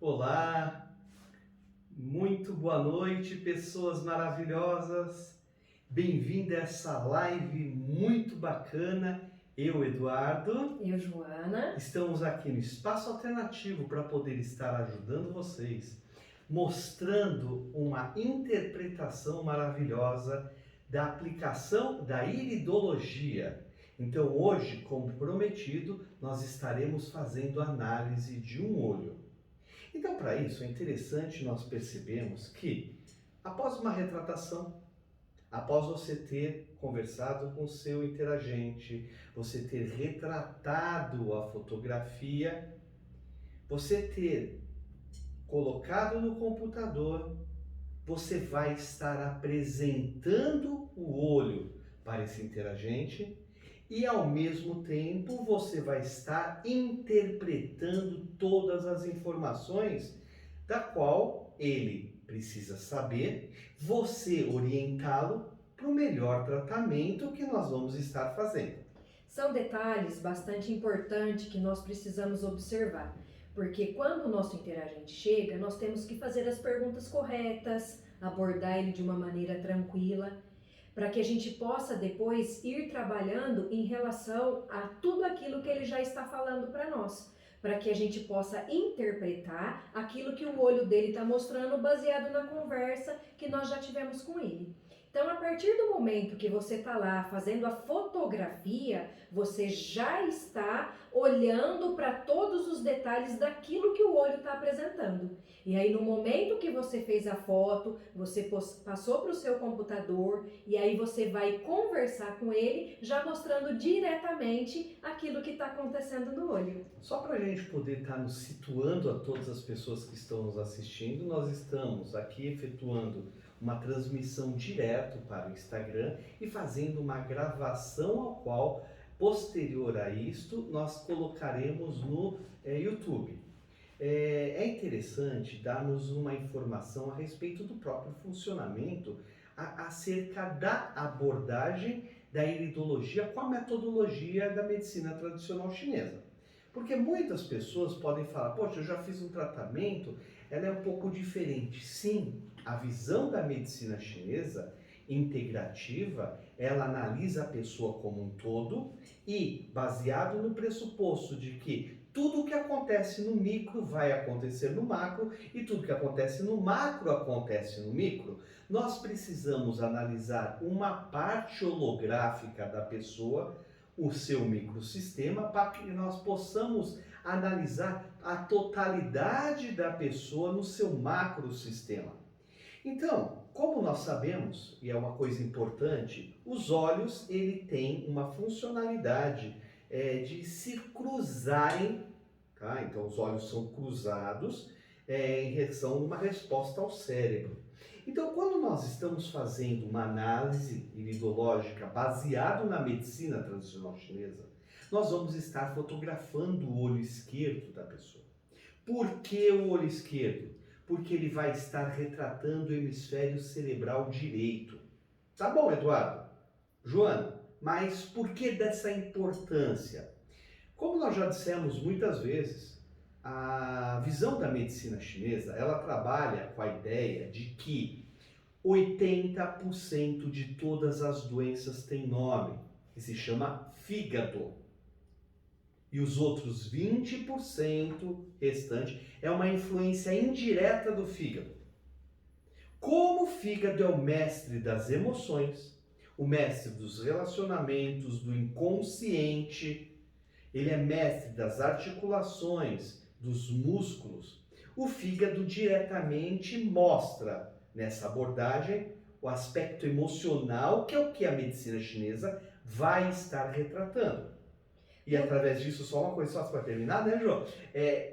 Olá, muito boa noite, pessoas maravilhosas. Bem-vindo a essa live muito bacana. Eu, Eduardo, Eu, Joana. estamos aqui no Espaço Alternativo para poder estar ajudando vocês, mostrando uma interpretação maravilhosa da aplicação da iridologia. Então, hoje, como prometido, nós estaremos fazendo análise de um olho. Então, para isso, é interessante nós percebermos que, após uma retratação, após você ter conversado com o seu interagente, você ter retratado a fotografia, você ter colocado no computador, você vai estar apresentando o olho para esse interagente e, ao mesmo tempo, você vai estar interpretando todas as informações da qual ele precisa saber, você orientá-lo para o melhor tratamento que nós vamos estar fazendo. São detalhes bastante importantes que nós precisamos observar, porque quando o nosso interagente chega, nós temos que fazer as perguntas corretas, abordar ele de uma maneira tranquila, para que a gente possa depois ir trabalhando em relação a tudo aquilo que ele já está falando para nós, para que a gente possa interpretar aquilo que o olho dele está mostrando baseado na conversa que nós já tivemos com ele. Então, a partir do momento que você está lá fazendo a fotografia, você já está olhando para todos os detalhes daquilo que o olho está apresentando. E aí, no momento que você fez a foto, você passou para o seu computador e aí você vai conversar com ele, já mostrando diretamente aquilo que está acontecendo no olho. Só para a gente poder estar nos situando a todas as pessoas que estão nos assistindo, nós estamos aqui efetuando uma transmissão direto para o Instagram e fazendo uma gravação ao qual, posterior a isto, nós colocaremos no YouTube. É interessante darmos uma informação a respeito do próprio funcionamento acerca da abordagem da iridologia com a metodologia da medicina tradicional chinesa. Porque muitas pessoas podem falar, poxa, eu já fiz um tratamento, ela é um pouco diferente. Sim, a visão da medicina chinesa integrativa, ela analisa a pessoa como um todo e, baseado no pressuposto de que tudo o que acontece no micro vai acontecer no macro e tudo que acontece no macro acontece no micro, nós precisamos analisar uma parte holográfica da pessoa, o seu microsistema, para que nós possamos analisar a totalidade da pessoa no seu macrosistema. Então, como nós sabemos, e é uma coisa importante, os olhos ele tem uma funcionalidade de se cruzarem, tá? Então os olhos são cruzados em relação a uma resposta ao cérebro. Então, quando nós estamos fazendo uma análise iridológica baseado na medicina tradicional chinesa, nós vamos estar fotografando o olho esquerdo da pessoa. Por que o olho esquerdo? Porque ele vai estar retratando o hemisfério cerebral direito. Tá bom, Eduardo? Joana, mas por que dessa importância? Como nós já dissemos muitas vezes, a visão da medicina chinesa, ela trabalha com a ideia de que 80% de todas as doenças têm nome, que se chama fígado. E os outros 20% restante é uma influência indireta do fígado. Como o fígado é o mestre das emoções, o mestre dos relacionamentos, do inconsciente, ele é mestre das articulações, dos músculos, o fígado diretamente mostra nessa abordagem o aspecto emocional, que é o que a medicina chinesa vai estar retratando. E através disso, só uma coisa só para terminar, né, João?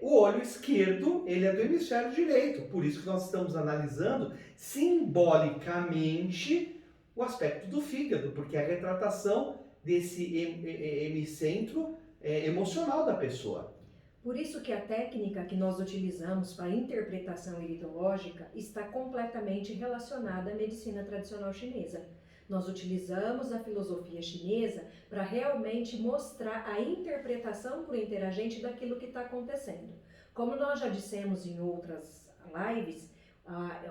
O olho esquerdo, ele é do hemisfério direito. Por isso que nós estamos analisando simbolicamente o aspecto do fígado, porque é a retratação desse hemicentro emocional da pessoa. Por isso que a técnica que nós utilizamos para a interpretação iridológica está completamente relacionada à medicina tradicional chinesa. Nós utilizamos a filosofia chinesa para realmente mostrar a interpretação para o interagente daquilo que está acontecendo. Como nós já dissemos em outras lives,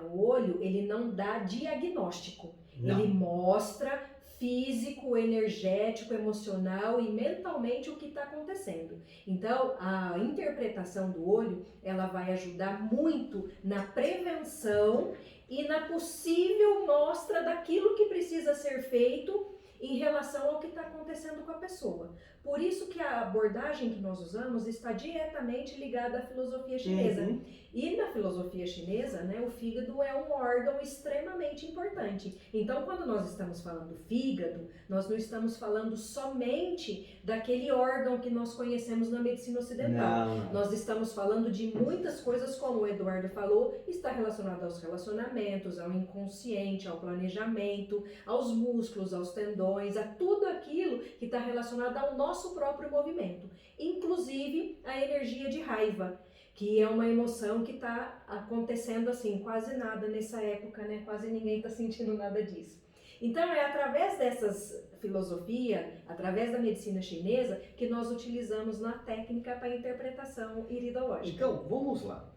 o olho ele não dá diagnóstico, ele mostra físico, energético, emocional e mentalmente o que está acontecendo. Então, a interpretação do olho, ela vai ajudar muito na prevenção e na possível mostra daquilo que precisa ser feito em relação ao que está acontecendo com a pessoa. Por isso que a abordagem que nós usamos está diretamente ligada à filosofia chinesa. E na filosofia chinesa, né, o fígado é um órgão extremamente importante. Então, quando nós estamos falando fígado, nós não estamos falando somente daquele órgão que nós conhecemos na medicina ocidental. Não. Nós estamos falando de muitas coisas, como o Eduardo falou, está relacionado aos relacionamentos, ao inconsciente, ao planejamento, aos músculos, aos tendões, a tudo aquilo que está relacionado ao nosso próprio movimento, inclusive a energia de raiva, que é uma emoção que está acontecendo assim, quase nada nessa época, né? Quase ninguém está sentindo nada disso. Então é através dessas filosofia, através da medicina chinesa, que nós utilizamos na técnica para interpretação iridológica. Então, vamos lá.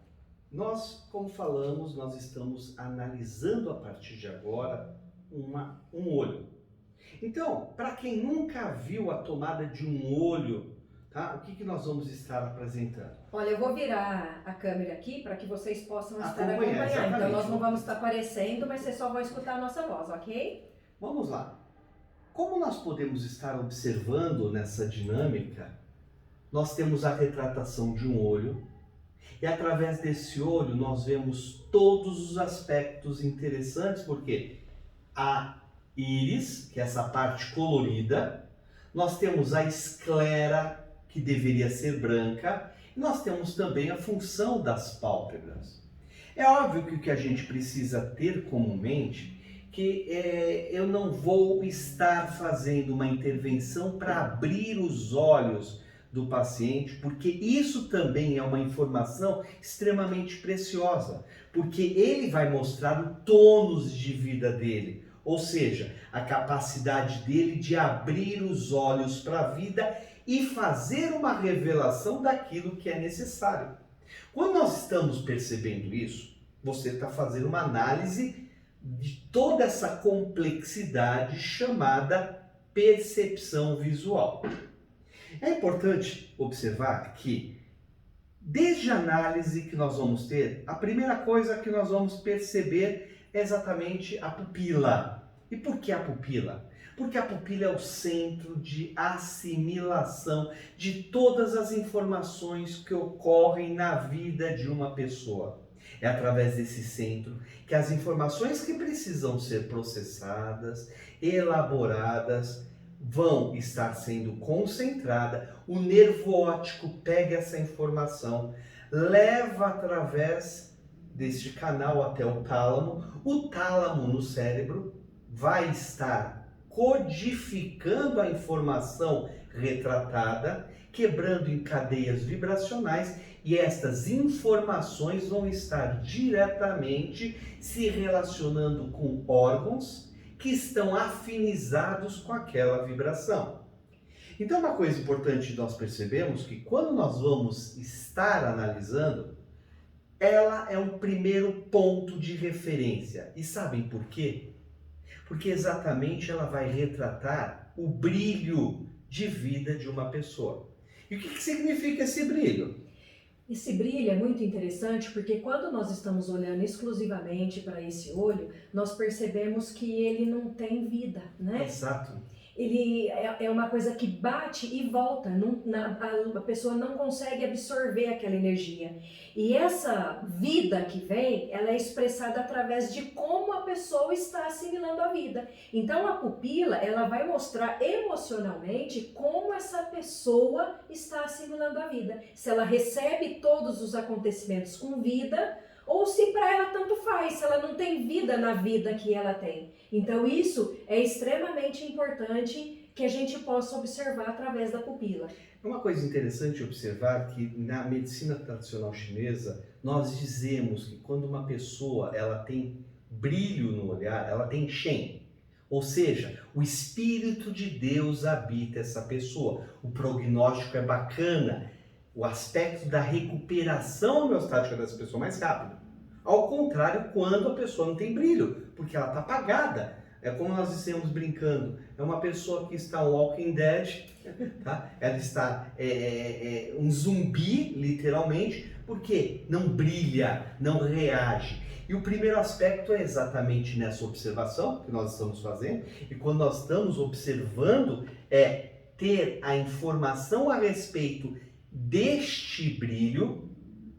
Nós, como falamos, nós estamos analisando a partir de agora um olho. Então, para quem nunca viu a tomada de um olho, tá? O que nós vamos estar apresentando? Olha, eu vou virar a câmera aqui para que vocês possam estar Acompanhar, acompanhando. Então, exatamente. nós não vamos estar aparecendo, mas vocês só vão escutar a nossa voz, ok? Vamos lá. Como nós podemos estar observando nessa dinâmica, nós temos a retratação de um olho, e através desse olho nós vemos todos os aspectos interessantes, porque a íris, que é essa parte colorida, nós temos a esclera, que deveria ser branca, e nós temos também a função das pálpebras. É óbvio que o que a gente precisa ter comumente, que eu não vou estar fazendo uma intervenção para abrir os olhos do paciente, porque isso também é uma informação extremamente preciosa, porque ele vai mostrar o tônus de vida dele, ou seja, a capacidade dele de abrir os olhos para a vida e fazer uma revelação daquilo que é necessário. Quando nós estamos percebendo isso, você está fazendo uma análise de toda essa complexidade chamada percepção visual. É importante observar que, desde a análise que nós vamos ter, a primeira coisa que nós vamos perceber é exatamente a pupila. E por que a pupila? Porque a pupila é o centro de assimilação de todas as informações que ocorrem na vida de uma pessoa. É através desse centro que as informações que precisam ser processadas, elaboradas, vão estar sendo concentradas. O nervo óptico pega essa informação, leva através deste canal até o tálamo. O tálamo no cérebro vai estar codificando a informação retratada, quebrando em cadeias vibracionais, e estas informações vão estar diretamente se relacionando com órgãos que estão afinizados com aquela vibração. Então, uma coisa importante nós percebemos que quando nós vamos estar analisando, ela é um primeiro ponto de referência. E sabem por quê? Porque exatamente ela vai retratar o brilho de vida de uma pessoa. E o que significa esse brilho? Esse brilho é muito interessante porque quando nós estamos olhando exclusivamente para esse olho, nós percebemos que ele não tem vida, né? Exato. Ele é uma coisa que bate e volta, a pessoa não consegue absorver aquela energia. E essa vida que vem, ela é expressada através de como a pessoa está assimilando a vida. Então a pupila, ela vai mostrar emocionalmente como essa pessoa está assimilando a vida. Se ela recebe todos os acontecimentos com vida, ou se para ela tanto faz, se ela não tem vida na vida que ela tem. Então isso é extremamente importante que a gente possa observar através da pupila. Uma coisa interessante observar que na medicina tradicional chinesa, nós dizemos que quando uma pessoa ela tem brilho no olhar, ela tem shen. Ou seja, o Espírito de Deus habita essa pessoa. O prognóstico é bacana. O aspecto da recuperação homeostática dessa pessoa é mais rápido. Ao contrário, quando a pessoa não tem brilho, porque ela está apagada. É como nós dissemos brincando, é uma pessoa que está Walking Dead, tá? Ela está um zumbi, literalmente, porque não brilha, não reage. E o primeiro aspecto é exatamente nessa observação que nós estamos fazendo, e quando nós estamos observando, é ter a informação a respeito deste brilho,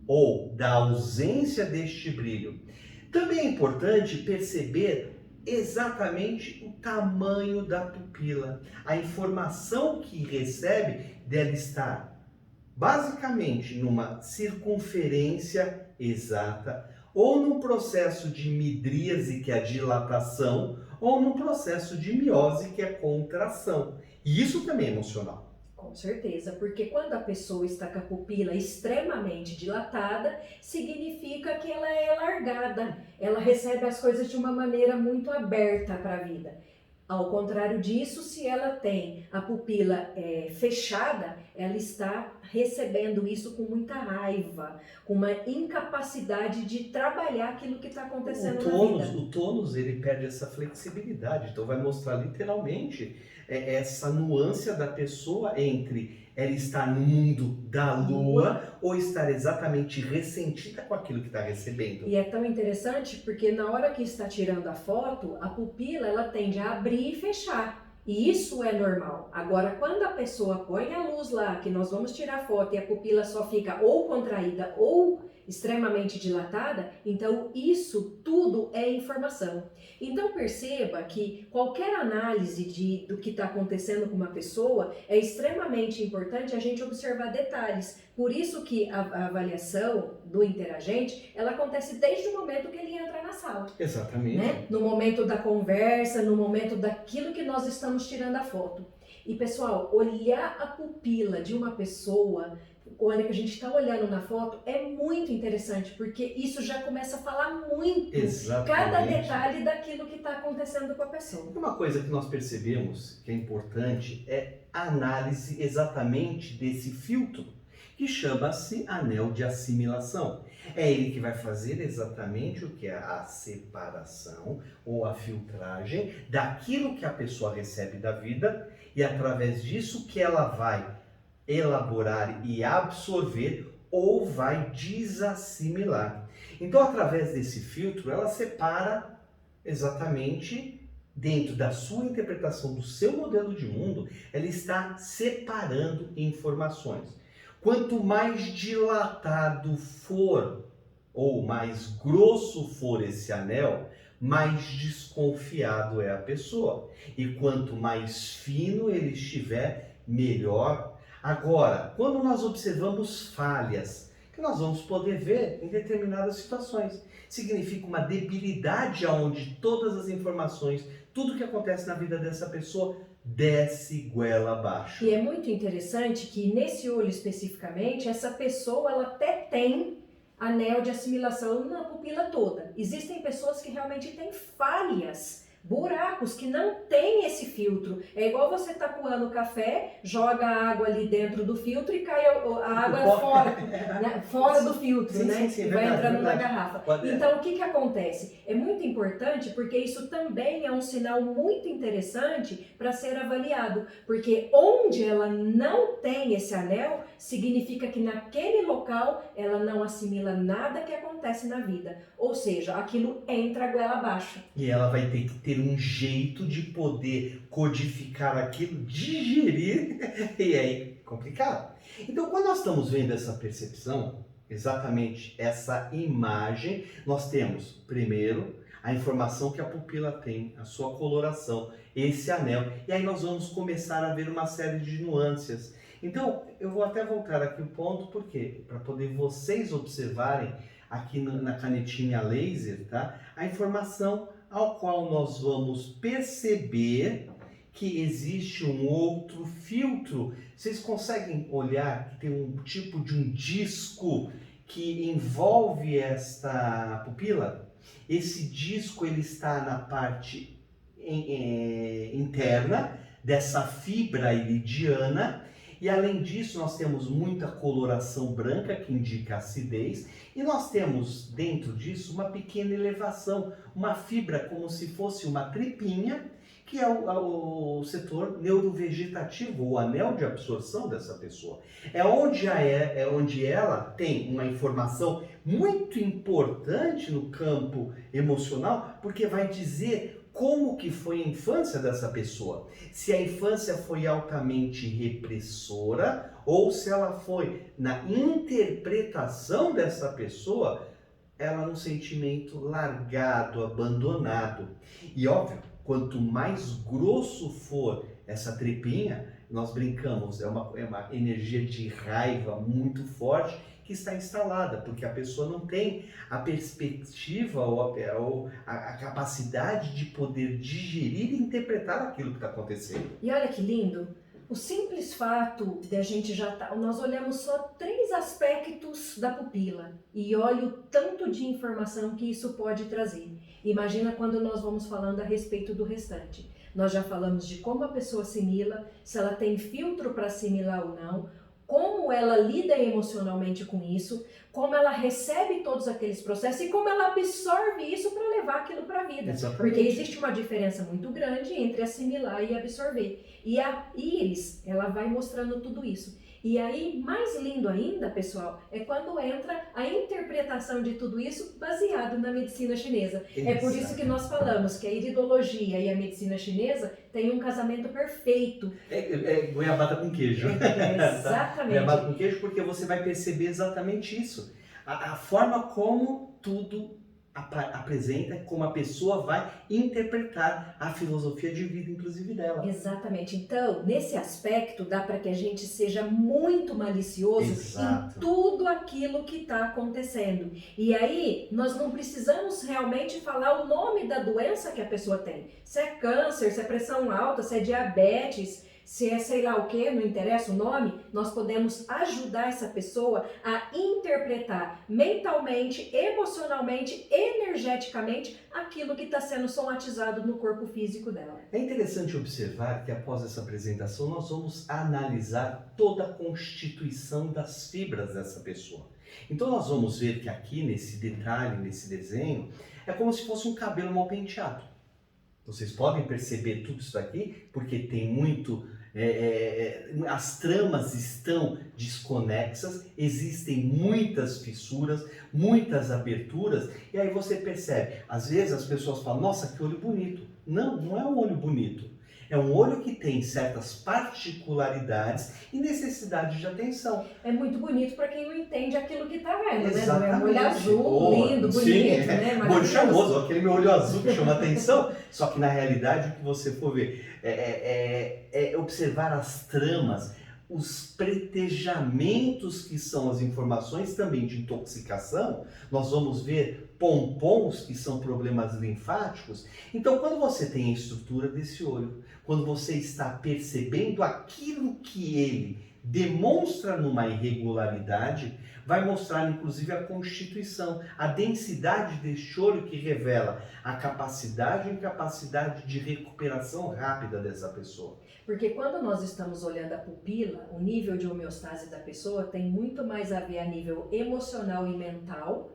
ou da ausência deste brilho. Também é importante perceber exatamente o tamanho da pupila. A informação que recebe deve estar basicamente numa circunferência exata, ou num processo de midríase, que é a dilatação, ou num processo de miose, que é a contração. E isso também é emocional. Com certeza, porque quando a pessoa está com a pupila extremamente dilatada, significa que ela é largada, ela recebe as coisas de uma maneira muito aberta para a vida. Ao contrário disso, se ela tem a pupila fechada, ela está recebendo isso com muita raiva, com uma incapacidade de trabalhar aquilo que está acontecendo na vida. O tônus, ele perde essa flexibilidade, então vai mostrar literalmente essa nuance da pessoa entre ela estar no mundo da lua ou estar exatamente ressentida com aquilo que está recebendo. E é tão interessante porque na hora que está tirando a foto, a pupila ela tende a abrir e fechar. E isso é normal. Agora, quando a pessoa põe a luz lá, que nós vamos tirar foto e a pupila só fica ou contraída ou extremamente dilatada, então isso tudo é informação. Então perceba que qualquer análise do que está acontecendo com uma pessoa é extremamente importante a gente observar detalhes. Por isso que a avaliação do interagente, ela acontece desde o momento que ele entra na sala. Exatamente. Né? No momento da conversa, no momento daquilo que nós estamos tirando a foto. E pessoal, olhar a pupila de uma pessoa, olha que a gente está olhando na foto, é muito interessante, porque isso já começa a falar muito. Exatamente. Cada detalhe daquilo que está acontecendo com a pessoa. Uma coisa que nós percebemos que é importante é a análise exatamente desse filtro, que chama-se anel de assimilação. É ele que vai fazer exatamente o que é a separação ou a filtragem daquilo que a pessoa recebe da vida e através disso que ela vai elaborar e absorver ou vai desassimilar. Então, através desse filtro, ela separa exatamente dentro da sua interpretação do seu modelo de mundo, ela está separando informações. Quanto mais dilatado for ou mais grosso for esse anel, mais desconfiado é a pessoa. E quanto mais fino ele estiver, melhor. Agora, quando nós observamos falhas, que nós vamos poder ver em determinadas situações, significa uma debilidade onde todas as informações, tudo que acontece na vida dessa pessoa, desce goela abaixo. E é muito interessante que nesse olho especificamente, essa pessoa ela até tem anel de assimilação na pupila toda. Existem pessoas que realmente têm falhas, buracos, que não tem esse filtro. É igual você tá coando café, joga a água ali dentro do filtro e cai a água fora, né? Fora do filtro, sim, né? Sim, e vai verdade, entrando verdade. na garrafa. Então, o que acontece? É muito importante porque isso também é um sinal muito interessante para ser avaliado. Porque onde ela não tem esse anel, significa que naquele local ela não assimila nada que acontece na vida. Ou seja, aquilo entra a goela abaixo. E ela vai ter que ter um jeito de poder codificar aquilo, digerir, e aí complicado. Então, quando nós estamos vendo essa percepção, exatamente essa imagem, nós temos, primeiro, a informação que a pupila tem, a sua coloração, esse anel, e aí nós vamos começar a ver uma série de nuances. Então, eu vou até voltar aqui o ponto, por quê? Para poder vocês observarem aqui na canetinha laser, tá? A informação ao qual nós vamos perceber que existe um outro filtro. Vocês conseguem olhar que tem um tipo de um disco que envolve esta pupila? Esse disco ele está na parte interna dessa fibra iridiana. E além disso, nós temos muita coloração branca, que indica acidez, e nós temos dentro disso uma pequena elevação, uma fibra como se fosse uma tripinha, que é o setor neurovegetativo, o anel de absorção dessa pessoa. É onde ela tem uma informação muito importante no campo emocional, porque vai dizer como que foi a infância dessa pessoa. Se a infância foi altamente repressora ou se ela foi, na interpretação dessa pessoa, ela num sentimento largado, abandonado. E óbvio, quanto mais grosso for essa tripinha, nós brincamos, é uma energia de raiva muito forte que está instalada, porque a pessoa não tem a perspectiva ou a capacidade de poder digerir e interpretar aquilo que está acontecendo. E olha que lindo, o simples fato de a gente nós olhamos só 3 aspectos da pupila e olha o tanto de informação que isso pode trazer. Imagina quando nós vamos falando a respeito do restante. Nós já falamos de como a pessoa assimila, se ela tem filtro para assimilar ou não, como ela lida emocionalmente com isso, como ela recebe todos aqueles processos e como ela absorve isso para levar aquilo para a vida. Exatamente. Porque existe uma diferença muito grande entre assimilar e absorver. E a íris, ela vai mostrando tudo isso. E aí, mais lindo ainda, pessoal, é quando entra a interpretação de tudo isso baseado na medicina chinesa. É por isso que nós falamos que a iridologia e a medicina chinesa têm um casamento perfeito. É goiabada com queijo. Exatamente. Goiabada com queijo, porque você vai perceber exatamente isso. A forma como tudo apresenta, como a pessoa vai interpretar a filosofia de vida, inclusive dela. Exatamente. Então, nesse aspecto, dá para que a gente seja muito malicioso Exato. em tudo aquilo que está acontecendo. E aí, nós não precisamos realmente falar o nome da doença que a pessoa tem. Se é câncer, se é pressão alta, se é diabetes, se é sei lá o que, não interessa o nome, nós podemos ajudar essa pessoa a interpretar mentalmente, emocionalmente, energeticamente aquilo que está sendo somatizado no corpo físico dela. É interessante observar que após essa apresentação nós vamos analisar toda a constituição das fibras dessa pessoa. Então nós vamos ver que aqui nesse detalhe, nesse desenho, é como se fosse um cabelo mal penteado. Vocês podem perceber tudo isso aqui, porque tem muito... as tramas estão desconexas, existem muitas fissuras, muitas aberturas, e aí você percebe, às vezes as pessoas falam, nossa, que olho bonito. Não, não é um olho bonito. É um olho que tem certas particularidades e necessidade de atenção. É muito bonito para quem não entende aquilo que está vendo, Exatamente. né? É um olho azul, lindo, bonito, sim, né? Um olho charmoso, aquele meu olho azul que chama atenção. Só que na realidade o que você for ver é observar as tramas, os pretejamentos que são as informações também de intoxicação. Nós vamos ver pompons, que são problemas linfáticos. Então, quando você tem a estrutura desse olho, quando você está percebendo aquilo que ele demonstra numa irregularidade, vai mostrar inclusive a constituição, a densidade deste olho que revela a capacidade ou incapacidade de recuperação rápida dessa pessoa. Porque quando nós estamos olhando a pupila, o nível de homeostase da pessoa tem muito mais a ver a nível emocional e mental,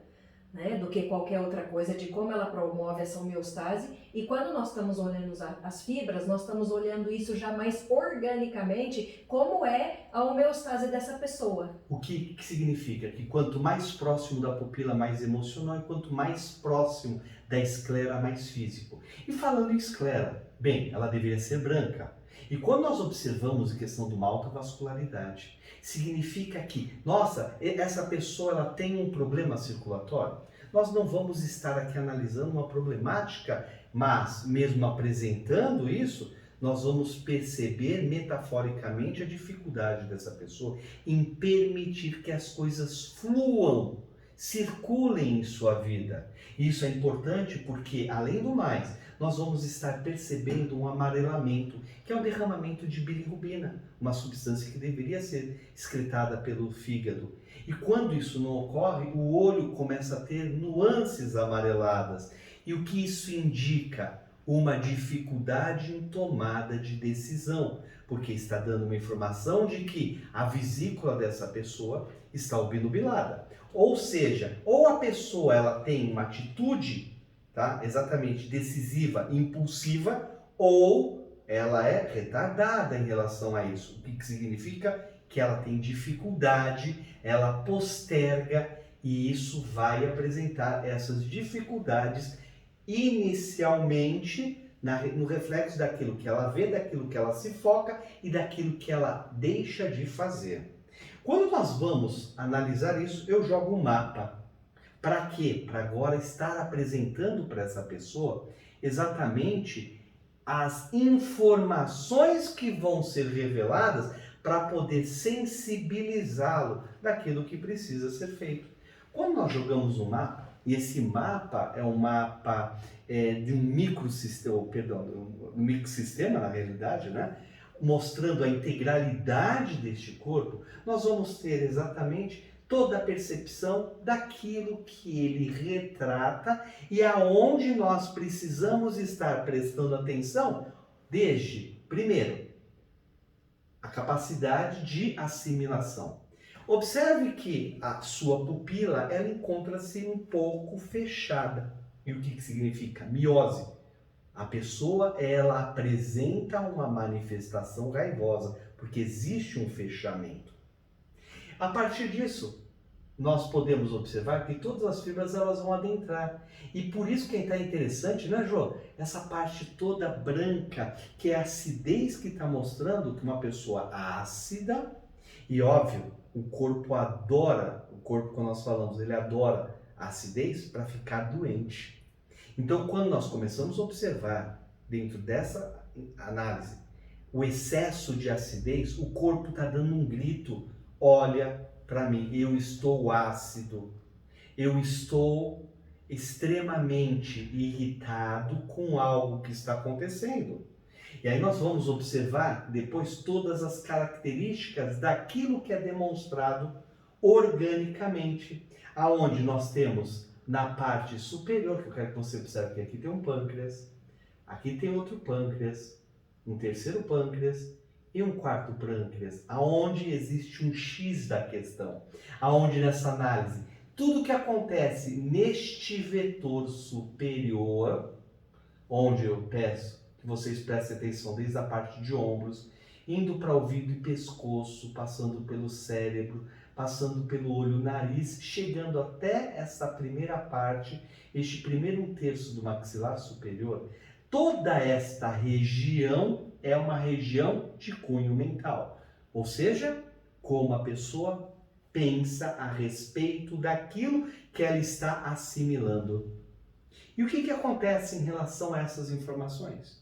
né, do que qualquer outra coisa, de como ela promove essa homeostase. E quando nós estamos olhando as fibras, nós estamos olhando isso já mais organicamente, como é a homeostase dessa pessoa. O que significa? Que quanto mais próximo da pupila, mais emocional, e quanto mais próximo da esclera, mais físico. E falando em esclera, bem, ela deveria ser branca. E quando nós observamos a questão de uma alta vascularidade, significa que, nossa, essa pessoa ela tem um problema circulatório. Nós não vamos estar aqui analisando uma problemática, mas mesmo apresentando isso, nós vamos perceber metaforicamente a dificuldade dessa pessoa em permitir que as coisas fluam, circulem em sua vida. Isso é importante porque, além do mais, nós vamos estar percebendo um amarelamento, que é o derramamento de bilirrubina, uma substância que deveria ser excretada pelo fígado. E quando isso não ocorre, o olho começa a ter nuances amareladas. E o que isso indica? uma dificuldade em tomada de decisão, porque está dando uma informação de que a vesícula dessa pessoa está obnubilada. Ou seja, ou a pessoa ela tem uma atitude, tá, exatamente decisiva, impulsiva, ou ela é retardada em relação a isso. O que significa? Que ela tem dificuldade, ela posterga, e isso vai apresentar essas dificuldades inicialmente no reflexo daquilo que ela vê, daquilo que ela se foca e daquilo que ela deixa de fazer. Quando nós vamos analisar isso, eu jogo um mapa. Para quê? Para agora estar apresentando para essa pessoa exatamente as informações que vão ser reveladas para poder sensibilizá-lo daquilo que precisa ser feito. Quando nós jogamos um mapa, e esse mapa é um mapa de um microsistema, um microsistema na realidade, né? Mostrando a integralidade deste corpo, nós vamos ter exatamente toda a percepção daquilo que ele retrata e aonde nós precisamos estar prestando atenção desde, primeiro, a capacidade de assimilação. Observe que a sua pupila, ela encontra-se um pouco fechada. E o que significa? Miose. A pessoa, ela apresenta uma manifestação raivosa, porque existe um fechamento. A partir disso, nós podemos observar que todas as fibras elas vão adentrar. E por isso que está interessante, né, Jô? Essa parte toda branca, que é a acidez que está mostrando que uma pessoa ácida, e óbvio, o corpo adora, o corpo, quando nós falamos, ele adora a acidez para ficar doente. Então, quando nós começamos a observar, dentro dessa análise, o excesso de acidez, o corpo está dando um grito: olha para mim, eu estou ácido, eu estou extremamente irritado com algo que está acontecendo. E aí nós vamos observar depois todas as características daquilo que é demonstrado organicamente, aonde nós temos na parte superior, que eu quero que você observe que aqui tem um pâncreas, aqui tem outro pâncreas, um terceiro pâncreas e um quarto pâncreas, aonde existe um X da questão, aonde nessa análise, tudo que acontece neste vetor superior, onde eu peço que vocês prestem atenção desde a parte de ombros, indo para ouvido e pescoço, passando pelo cérebro, passando pelo olho, nariz, chegando até essa primeira parte, este primeiro 1/3 do maxilar superior. Toda esta região é uma região de cunho mental, ou seja, como a pessoa pensa a respeito daquilo que ela está assimilando. E o que acontece em relação a essas informações?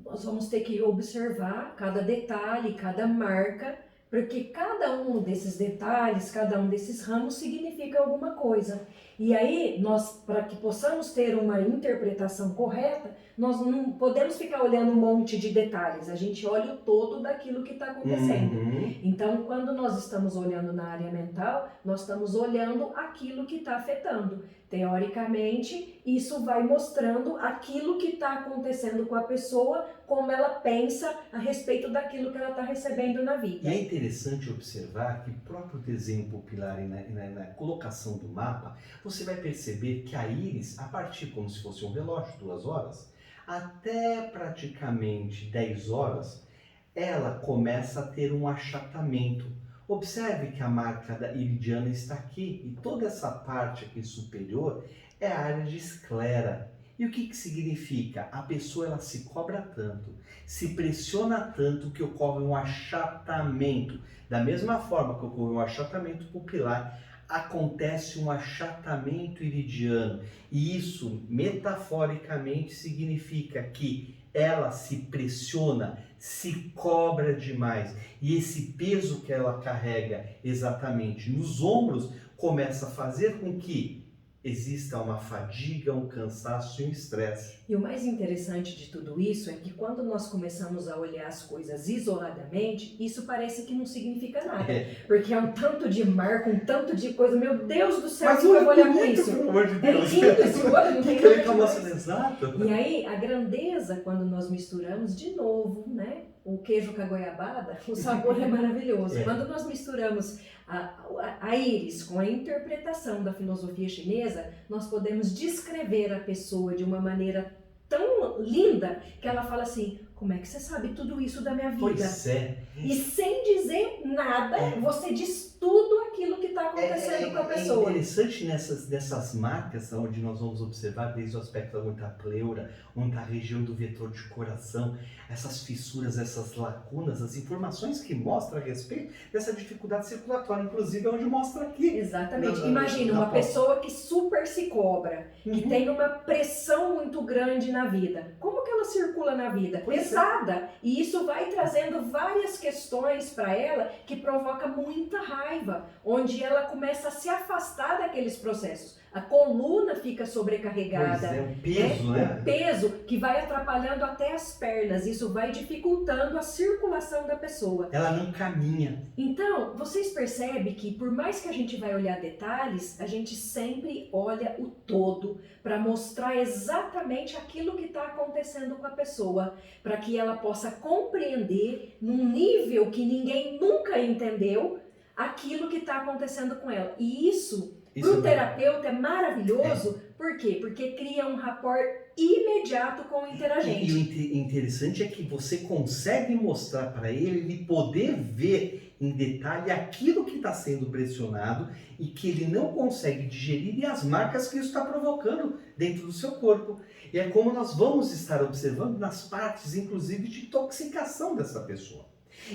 Nós vamos ter que observar cada detalhe, cada marca, porque cada um desses detalhes, cada um desses ramos significa alguma coisa. E aí, nós, para que possamos ter uma interpretação correta, nós não podemos ficar olhando um monte de detalhes, a gente olha o todo daquilo que está acontecendo. Então, quando nós estamos olhando na área mental, nós estamos olhando aquilo que está afetando. Teoricamente, isso vai mostrando aquilo que está acontecendo com a pessoa, como ela pensa a respeito daquilo que ela está recebendo na vida. E é interessante observar que o próprio desenho pupilar e na colocação do mapa, você vai perceber que a íris, a partir como se fosse um relógio, 2 horas, até praticamente 10 horas, ela começa a ter um achatamento. Observe que a marca da iridiana está aqui, e toda essa parte aqui superior é a área de esclera. E o que significa? A pessoa ela se cobra tanto, se pressiona tanto que ocorre um achatamento. Da mesma forma que ocorre um achatamento pupilar, acontece um achatamento iridiano. E isso, metaforicamente, significa que ela se pressiona, se cobra demais. E esse peso que ela carrega exatamente nos ombros começa a fazer com que exista uma fadiga, um cansaço e um estresse. E o mais interessante de tudo isso é que quando nós começamos a olhar as coisas isoladamente, isso parece que não significa nada. Porque é um tanto de marca, um tanto de coisa. Meu Deus do céu, Mas o que eu vou olhar com bonito, isso? pelo amor de É Deus. lindo esse olho, não tem Que ele nada tá demais. mostrando exato. E aí, a grandeza, quando nós misturamos de novo, né? O queijo com a goiabada, o sabor é maravilhoso. É. Quando nós misturamos a íris com a interpretação da filosofia chinesa, nós podemos descrever a pessoa de uma maneira tão linda que ela fala assim: como é que você sabe tudo isso da minha vida? Pois é. E sem dizer nada, você diz tudo aquilo que está acontecendo com a pessoa. É interessante nessas marcas, onde nós vamos observar desde o aspecto onde está a pleura, onde está a região do vetor de coração, essas fissuras, essas lacunas, as informações que mostram a respeito dessa dificuldade circulatória, inclusive é onde mostra aqui. Exatamente. Na Imagina uma pessoa que super se cobra, que tem uma pressão muito grande na vida. Como que ela circula na vida? Pois Pesada. E isso vai trazendo várias questões para ela que provoca muita raiva, onde ela começa a se afastar daqueles processos. A coluna fica sobrecarregada. Pois é, o peso, né? O peso que vai atrapalhando até as pernas. Isso vai dificultando a circulação da pessoa. Ela não caminha. Então, vocês percebem que por mais que a gente vai olhar detalhes, a gente sempre olha o todo para mostrar exatamente aquilo que está acontecendo com a pessoa, para que ela possa compreender num nível que ninguém nunca entendeu aquilo que está acontecendo com ela. E isso para o terapeuta é maravilhoso. Por quê? Porque cria um rapport imediato com o interagente. E o interessante é que você consegue mostrar para ele poder ver em detalhe aquilo que está sendo pressionado e que ele não consegue digerir e as marcas que isso está provocando dentro do seu corpo. E é como nós vamos estar observando nas partes, inclusive, de intoxicação dessa pessoa.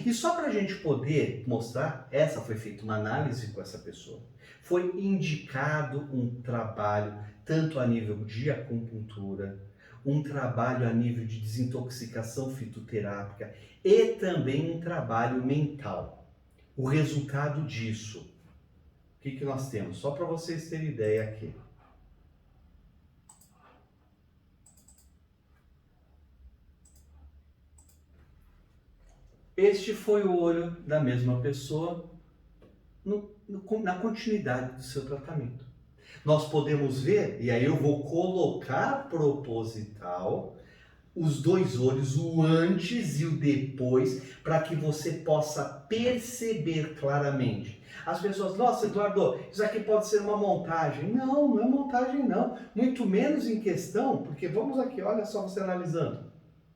E só para a gente poder mostrar, foi feita uma análise com essa pessoa. Foi indicado um trabalho, tanto a nível de acupuntura, um trabalho a nível de desintoxicação fitoterápica e também um trabalho mental. O resultado disso, o que nós temos? Só para vocês terem ideia aqui. Este foi o olho da mesma pessoa na continuidade do seu tratamento. Nós podemos ver, e aí eu vou colocar proposital, os dois olhos, o antes e o depois, para que você possa perceber claramente. As pessoas, nossa, Eduardo, isso aqui pode ser uma montagem. Não, não é montagem não. Muito menos em questão, porque vamos aqui, olha só você analisando.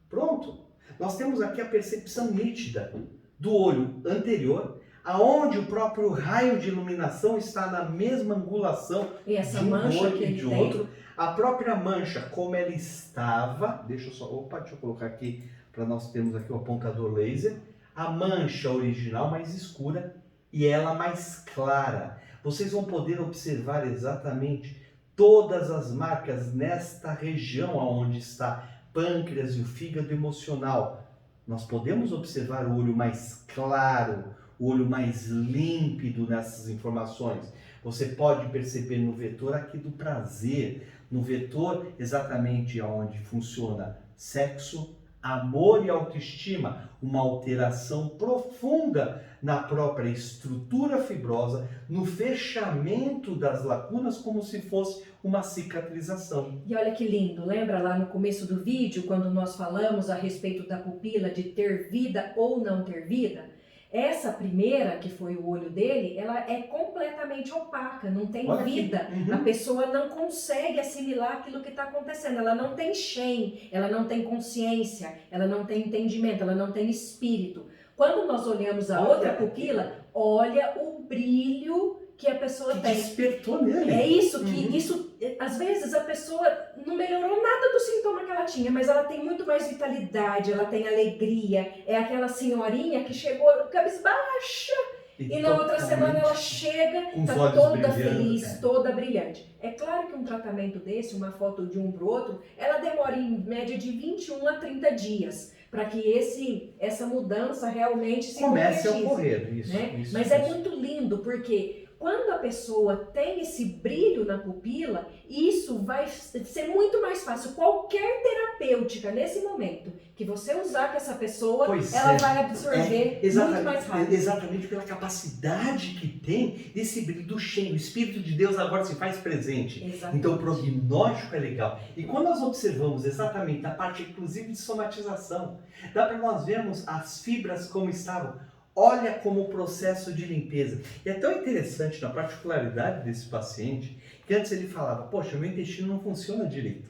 Pronto. Nós temos aqui a percepção nítida do olho anterior, aonde o próprio raio de iluminação está na mesma angulação e essa de um mancha olho que e ele de tem. outro. A própria mancha, como ela estava, deixa eu colocar aqui para nós termos aqui o apontador laser. A mancha original mais escura e ela mais clara. Vocês vão poder observar exatamente todas as marcas nesta região aonde está pâncreas e o fígado emocional. Nós podemos observar o olho mais claro, o olho mais límpido nessas informações. Você pode perceber no vetor aqui do prazer, no vetor exatamente onde funciona sexo, amor e autoestima, uma alteração profunda na própria estrutura fibrosa, no fechamento das lacunas, como se fosse uma cicatrização. E olha que lindo, lembra lá no começo do vídeo, quando nós falamos a respeito da pupila, de ter vida ou não ter vida? Essa primeira, que foi o olho dele, ela é completamente opaca, não tem vida. A pessoa não consegue assimilar aquilo que está acontecendo. Ela não tem shen, ela não tem consciência, ela não tem entendimento, ela não tem espírito. Quando nós olhamos a outra pupila, olha o brilho que a pessoa tem. Despertou nele. É isso, que isso, às vezes a pessoa não melhorou nada do sintoma que ela tinha, mas ela tem muito mais vitalidade, ela tem alegria, é aquela senhorinha que chegou cabisbaixa e na outra semana ela chega, tá toda feliz, toda brilhante. É claro que um tratamento desse, uma foto de um pro outro, ela demora em média de 21 a 30 dias para que essa mudança realmente se comece a concretize, ocorrer. Isso, né? isso, mas isso. É muito lindo, porque Quando a pessoa tem esse brilho na pupila, isso vai ser muito mais fácil. Qualquer terapêutica nesse momento que você usar com essa pessoa, ela vai absorver muito mais rápido. Exatamente pela capacidade que tem desse brilho do cheio. O Espírito de Deus agora se faz presente. Exatamente. Então o prognóstico é legal. E quando nós observamos exatamente a parte inclusive de somatização, dá para nós vermos as fibras como estavam. Olha como o processo de limpeza. E é tão interessante na particularidade desse paciente, que antes ele falava, poxa, meu intestino não funciona direito.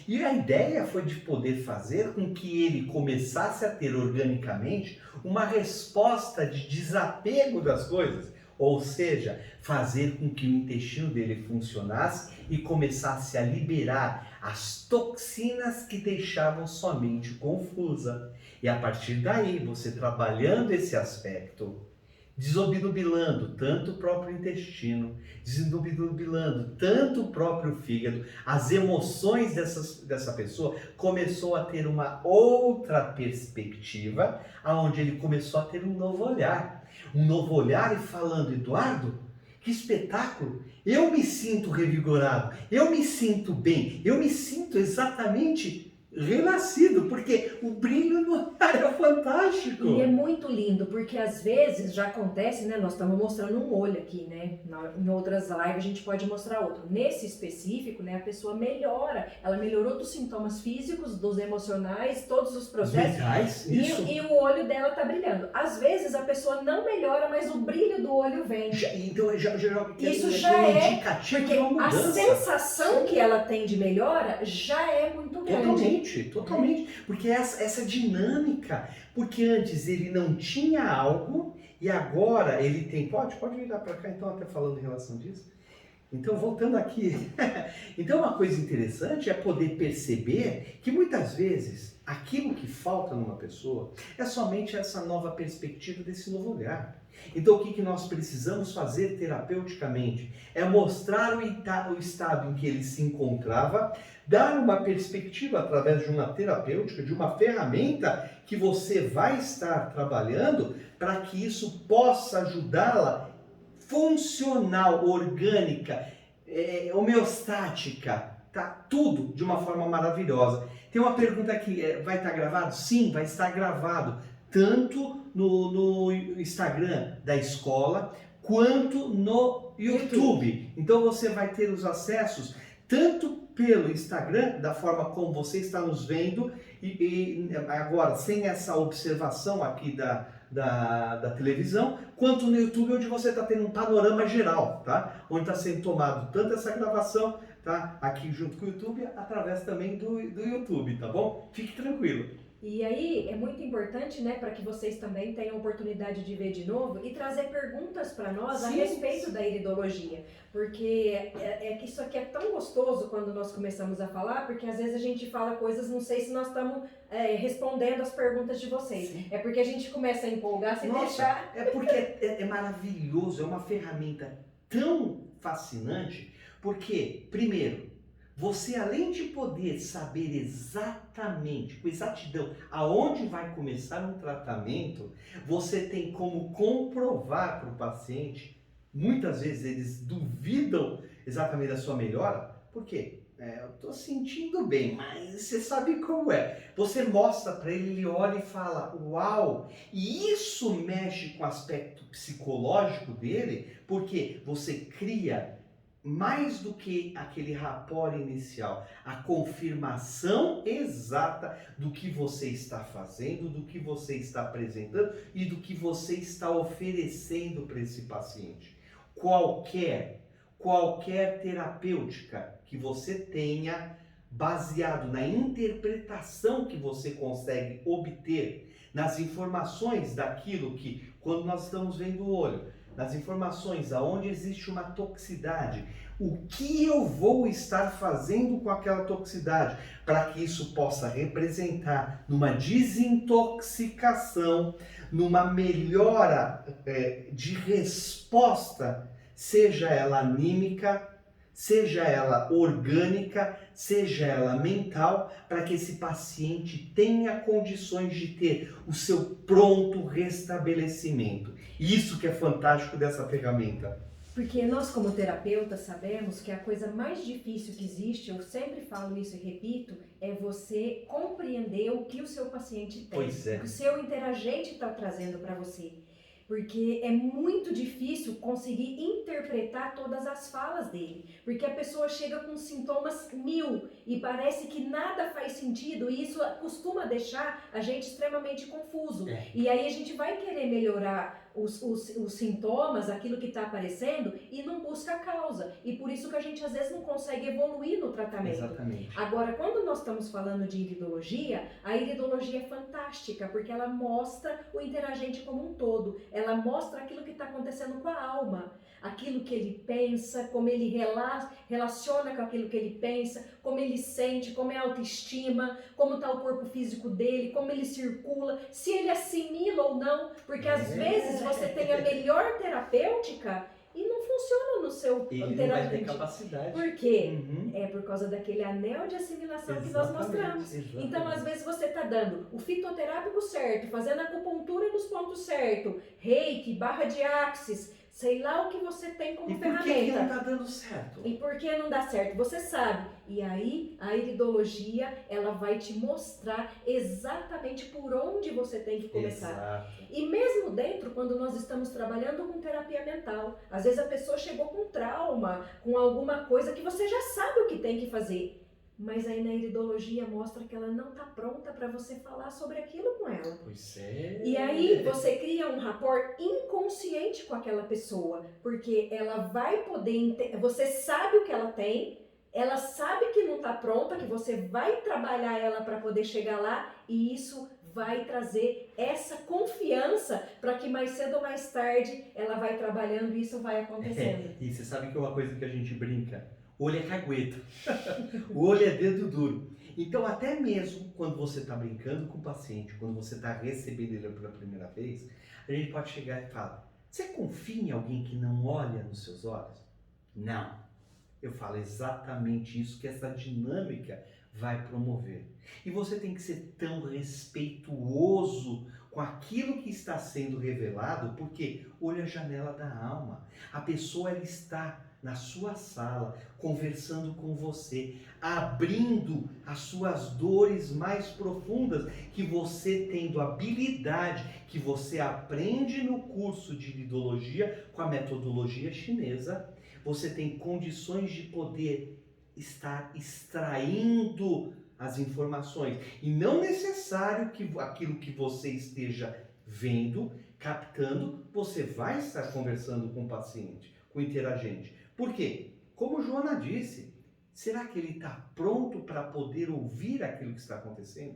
E a ideia foi de poder fazer com que ele começasse a ter organicamente uma resposta de desapego das coisas. Ou seja, fazer com que o intestino dele funcionasse e começasse a liberar as toxinas que deixavam sua mente confusa. E a partir daí, você trabalhando esse aspecto, desobnubilando tanto o próprio intestino, desobnubilando tanto o próprio fígado, as emoções dessa pessoa, começou a ter uma outra perspectiva, onde ele começou a ter um novo olhar. Um novo olhar e falando, Eduardo, que espetáculo! Eu me sinto revigorado, eu me sinto bem, eu me sinto exatamente renascido, porque o brilho no ar é fantástico. E é muito lindo, porque às vezes já acontece, né? Nós estamos mostrando um olho aqui, né? Em outras lives a gente pode mostrar outro. Nesse específico, né? A pessoa melhora, ela melhorou dos sintomas físicos, dos emocionais, todos os processos. Legais, isso. E o olho dela tá brilhando. Às vezes a pessoa não melhora, mas o brilho do olho vem. Então isso já é indicativo porque de uma a mudança. sensação que ela tem de melhora já é muito grande. Totalmente, porque essa dinâmica, porque antes ele não tinha algo e agora ele tem, pode virar para cá então até falando em relação disso. Então voltando aqui, então uma coisa interessante é poder perceber que muitas vezes aquilo que falta numa pessoa é somente essa nova perspectiva desse novo olhar. Então o que nós precisamos fazer terapeuticamente é mostrar o estado em que ele se encontrava, dar uma perspectiva através de uma terapêutica, de uma ferramenta que você vai estar trabalhando para que isso possa ajudá-la funcional, orgânica, homeostática, tá? Tudo de uma forma maravilhosa. Tem uma pergunta aqui, vai estar gravado? Sim, vai estar gravado, tanto no Instagram da escola, quanto no YouTube. Então você vai ter os acessos tanto pelo Instagram, da forma como você está nos vendo, e agora sem essa observação aqui da televisão, quanto no YouTube, onde você está tendo um panorama geral, tá? Onde está sendo tomado tanto essa gravação, tá? Aqui junto com o YouTube, através também do YouTube, tá bom? Fique tranquilo. E aí é muito importante, né, para que vocês também tenham a oportunidade de ver de novo e trazer perguntas para nós a respeito da iridologia. Porque que isso aqui é tão gostoso quando nós começamos a falar, porque às vezes a gente fala coisas, não sei se nós estamos respondendo as perguntas de vocês. Sim. É porque a gente começa a empolgar sem deixar. É porque é maravilhoso, é uma ferramenta tão fascinante, porque, primeiro, você, além de poder saber exatamente, com exatidão, aonde vai começar um tratamento, você tem como comprovar para o paciente, muitas vezes eles duvidam exatamente da sua melhora, por quê? Eu estou sentindo bem, mas você sabe como é. Você mostra para ele, ele olha e fala, uau! E isso mexe com o aspecto psicológico dele, porque você cria mais do que aquele rapport inicial, a confirmação exata do que você está fazendo, do que você está apresentando e do que você está oferecendo para esse paciente. Qualquer terapêutica que você tenha, baseado na interpretação que você consegue obter, nas informações daquilo que, quando nós estamos vendo o olho, nas informações aonde existe uma toxicidade, o que eu vou estar fazendo com aquela toxicidade para que isso possa representar numa desintoxicação, numa melhora de resposta, seja ela anímica, seja ela orgânica, seja ela mental, para que esse paciente tenha condições de ter o seu pronto restabelecimento. Isso que é fantástico dessa ferramenta. Porque nós, como terapeutas, sabemos que a coisa mais difícil que existe, eu sempre falo isso e repito, é você compreender o que o seu paciente tem, Pois é. o que o seu interagente está trazendo para você. Porque é muito difícil conseguir interpretar todas as falas dele. Porque a pessoa chega com sintomas 1000 e parece que nada faz sentido, e isso costuma deixar a gente extremamente confuso. E aí a gente vai querer melhorar os sintomas, aquilo que está aparecendo, e não busca a causa. E por isso que a gente às vezes não consegue evoluir no tratamento. Exatamente. Agora, quando nós estamos falando de iridologia, a iridologia é fantástica, porque ela mostra o interagente como um todo. Ela mostra aquilo que está acontecendo com a alma, aquilo que ele pensa, como ele relaciona com aquilo que ele pensa, como ele sente, como é a autoestima, como está o corpo físico dele, como ele circula, se ele assimila ou não, porque às vezes você tem a melhor terapêutica e não funciona no seu Ele não vai ter capacidade. Por quê? É por causa daquele anel de assimilação que nós mostramos. Exatamente. Então, às vezes, você está dando o fitoterápico certo, fazendo a acupuntura nos pontos certos, reiki, barra de axis, sei lá o que você tem como ferramenta. E por que não está dando certo? E por que não dá certo? Você sabe. E aí, a iridologia, ela vai te mostrar exatamente por onde você tem que começar. Exato. E mesmo dentro, quando nós estamos trabalhando com terapia mental, às vezes a pessoa chegou com trauma, com alguma coisa que você já sabe o que tem que fazer. Mas aí na iridologia mostra que ela não está pronta para você falar sobre aquilo com ela. Pois é. E aí você cria um rapport inconsciente com aquela pessoa, porque ela vai poder, você sabe o que ela tem, ela sabe que não está pronta, que você vai trabalhar ela para poder chegar lá, e isso vai trazer essa confiança para que mais cedo ou mais tarde ela vai trabalhando e isso vai acontecendo. E você sabe que é uma coisa que a gente brinca? Olho é cagueta, o olho é dedo duro. Então, até mesmo quando você está brincando com o paciente, quando você está recebendo ele pela primeira vez, a gente pode chegar e falar: você confia em alguém que não olha nos seus olhos? Não. Eu falo exatamente isso que essa dinâmica vai promover. E você tem que ser tão respeituoso com aquilo que está sendo revelado, porque olho é a janela da alma. A pessoa ela está na sua sala, conversando com você, abrindo as suas dores mais profundas, que você tendo habilidade, que você aprende no curso de iridologia com a metodologia chinesa, você tem condições de poder estar extraindo as informações. E não necessário que aquilo que você esteja vendo, captando, você vai estar conversando com o paciente, com o interagente. Por quê? Como Joana disse, será que ele está pronto para poder ouvir aquilo que está acontecendo?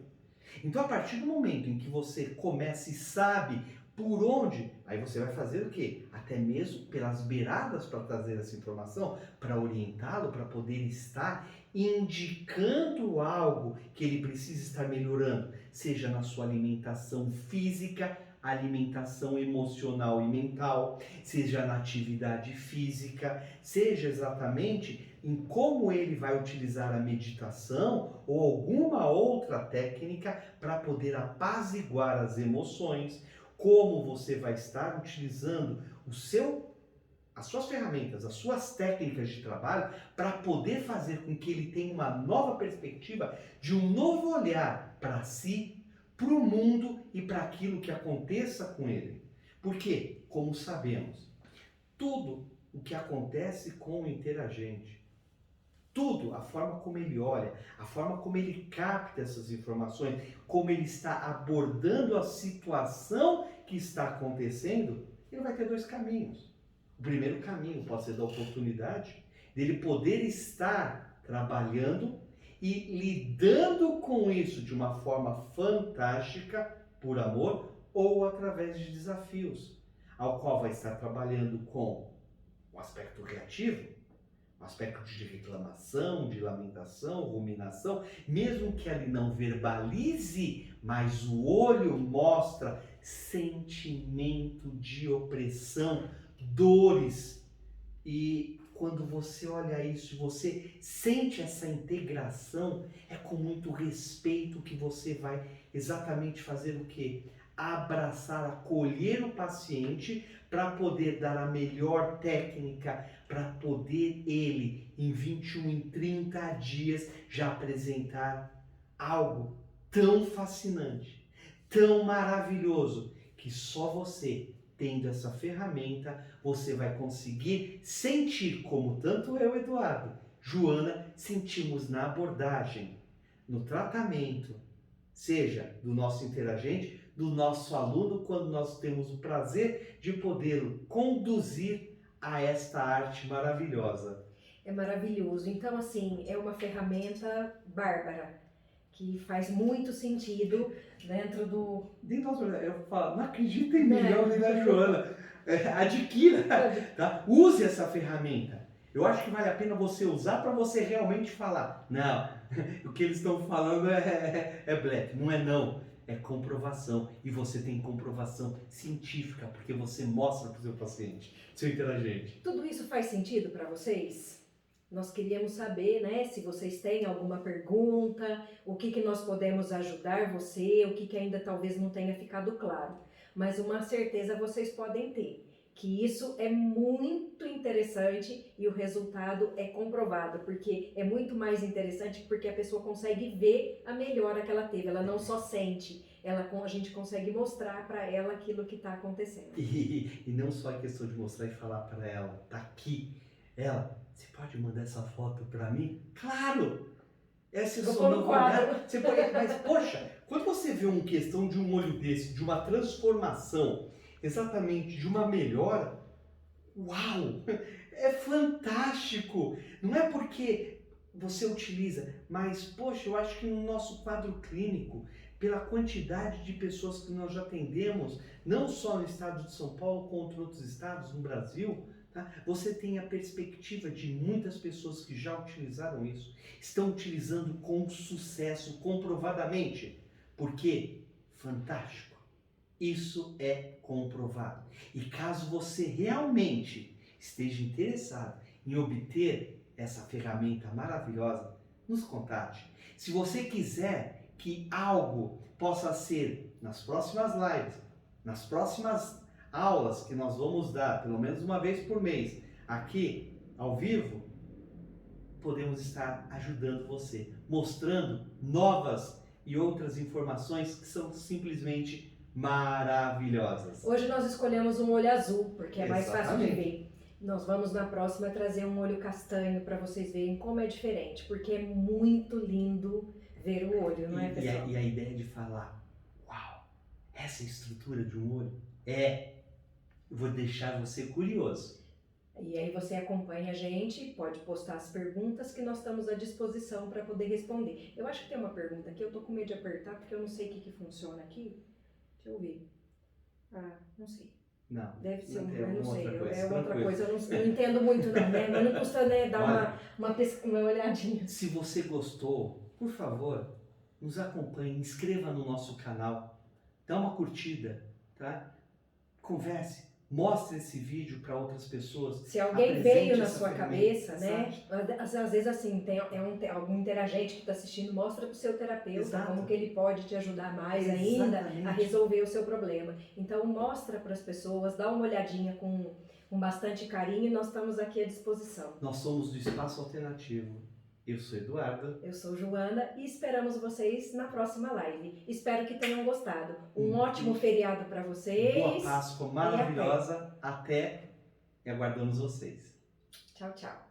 Então, a partir do momento em que você começa e sabe por onde, aí você vai fazer o quê? Até mesmo pelas beiradas para trazer essa informação, para orientá-lo, para poder estar indicando algo que ele precisa estar melhorando, seja na sua alimentação física, alimentação emocional e mental, seja na atividade física, seja exatamente em como ele vai utilizar a meditação ou alguma outra técnica para poder apaziguar as emoções, como você vai estar utilizando as suas ferramentas, as suas técnicas de trabalho para poder fazer com que ele tenha uma nova perspectiva, de um novo olhar para si, para o mundo e para aquilo que aconteça com ele. Porque, como sabemos, tudo o que acontece com o interagente, tudo, a forma como ele olha, a forma como ele capta essas informações, como ele está abordando a situação que está acontecendo, ele vai ter dois caminhos. O primeiro caminho pode ser da oportunidade dele poder estar trabalhando e lidando com isso de uma forma fantástica, por amor, ou através de desafios, ao qual vai estar trabalhando com o aspecto reativo, o aspecto de reclamação, de lamentação, ruminação, mesmo que ele não verbalize, mas o olho mostra sentimento de opressão, dores. E quando você olha isso, você sente essa integração, é com muito respeito que você vai exatamente fazer o quê? abraçar, acolher o paciente para poder dar a melhor técnica, para poder ele, em 21, em 30 dias, já apresentar algo tão fascinante, tão maravilhoso, que só você, tendo essa ferramenta, você vai conseguir sentir como tanto eu, Eduardo, Joana, sentimos na abordagem, no tratamento, seja do nosso interagente, do nosso aluno, quando nós temos o prazer de podê-lo conduzir a esta arte maravilhosa. É maravilhoso. Então, assim, é uma ferramenta bárbara, que faz muito sentido dentro do... Eu falo, não acredita em mim, Né? não, nem na Joana. Adquira, tá? Use essa ferramenta. Eu acho que vale a pena você usar para você realmente falar. Não, o que eles estão falando é blefe. Não é não, é comprovação. E você tem comprovação científica, porque você mostra para o seu paciente, seu interagente. Tudo isso faz sentido para vocês? Nós queríamos saber, né, se vocês têm alguma pergunta, o que nós podemos ajudar você, o que ainda talvez não tenha ficado claro. Mas uma certeza vocês podem ter, que isso é muito interessante e o resultado é comprovado, porque é muito mais interessante porque a pessoa consegue ver a melhora que ela teve, ela não só sente, a gente consegue mostrar para ela aquilo que está acontecendo. E não só a questão de mostrar e falar para ela, tá aqui, ela, você pode mandar essa foto para mim? Claro! Essa é a sua novo olhar. Você pode, mas, poxa, quando você vê uma questão de um olho desse, de uma transformação, exatamente de uma melhora, uau! É fantástico! Não é porque você utiliza, mas, poxa, eu acho que no nosso quadro clínico, pela quantidade de pessoas que nós já atendemos, não só no estado de São Paulo, quanto outros estados no Brasil, tá? Você tem a perspectiva de muitas pessoas que já utilizaram isso, estão utilizando com sucesso, comprovadamente. Por quê? Fantástico! Isso é comprovado. E caso você realmente esteja interessado em obter essa ferramenta maravilhosa, nos contate. Se você quiser que algo possa ser nas próximas lives, nas próximas aulas que nós vamos dar, pelo menos uma vez por mês, aqui ao vivo, podemos estar ajudando você, mostrando novas e outras informações que são simplesmente maravilhosas. Hoje nós escolhemos um olho azul, porque é mais fácil de Exatamente. ver. Nós vamos na próxima trazer um olho castanho para vocês verem como é diferente, porque é muito lindo ver o olho, não é, pessoal? E a ideia de falar, uau, essa estrutura de um olho vou deixar você curioso. E aí você acompanha a gente, pode postar as perguntas que nós estamos à disposição para poder responder. Eu acho que tem uma pergunta aqui, eu tô com medo de apertar porque eu não sei o que funciona aqui. Deixa eu ver. Ah, não sei. Não. Deve ser não eu não sei. coisa, É outra tranquilo. coisa, eu não entendo muito não, né? Mas não custa, né, dar uma olhadinha. Se você gostou, por favor, nos acompanhe, inscreva no nosso canal, dá uma curtida, tá? Converse, mostre esse vídeo para outras pessoas. Se alguém Apresente veio na essa sua ferramenta, cabeça, né? Às vezes assim, tem algum interagente que está assistindo, mostra para o seu terapeuta Exato. como que ele pode te ajudar mais ainda Exatamente. a resolver o seu problema. Então mostra para as pessoas, dá uma olhadinha com bastante carinho e nós estamos aqui à disposição. Nós somos do Espaço Alternativo. Eu sou Eduardo. Eu sou Joana e esperamos vocês na próxima live. Espero que tenham gostado. Um ótimo feriado para vocês. Boa Páscoa maravilhosa. Até e aguardamos vocês. Tchau, tchau.